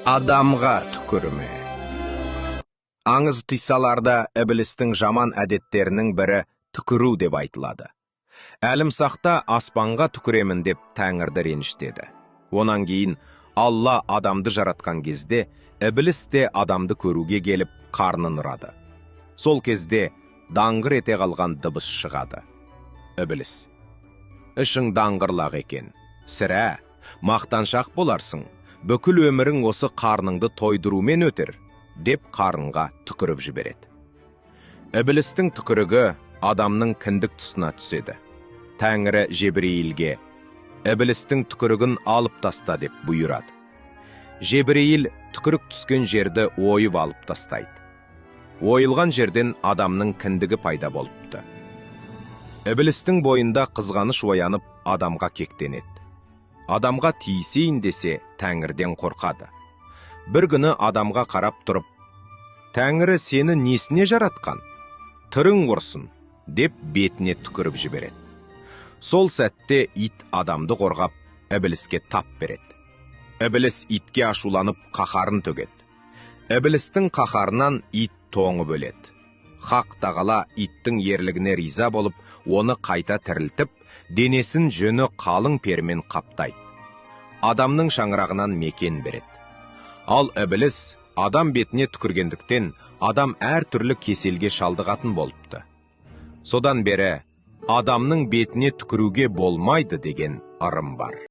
Адамға түкірме. Аңыз тыйсаларда іблістің жаман әдеттерінің бірі түкіру деп айтылады. Әлімсақта аспанға түкіремін деп Тәңірді реніштеді. Онан кейін Алла адамды жаратқан кезде ібліс те адамды көруге келіп қарнын ұрады. Сол кезде даңғыр ете қалған дыбыс шығады. Ібліс: ішің даңғырлақ екен, сірә, мақтаншақ боларсың, бүкіл өмірің осы қарныңды тойдырумен өтер, деп қарынға түкіріп жібереді. Іблістің түкірігі адамның кіндік тұсына түседі. Тәңірі Жебірейілге: іблістің түкірігін алып таста деп бұйырады. Жебірейіл түкірік түскен жерді ойып алып тастайды. Ойылған жерден адамның кіндігі пайда болыпты. Іблістің бойында қызғаныш оянып, адамға кектенеді. Адамға тиісейін десе, Тәңірден қорқады. Бір күні адамға қарап тұрып: Тәңірі сені несіне жаратқан? Түрің құрсын, деп бетіне түкіріп жібереді. Сол сәтте ит адамды қорғап, ібліске тап береді. Ібліс итке ашуланып, қаһарын төгеді. Іблістің қаһарынан ит тоңып өледі. Хақ тағала иттің ерлігіне риза болып, оны қайта тірілтіп, денесін жүні қалың пермен қаптайды. Адамның шаңырағынан мекен береді. Ал ібліс адам бетіне түкіргендіктен адам әр түрлі кеселге шалдығатын болыпты. Содан бері адамның бетіне түкіруге болмайды деген ырым бар.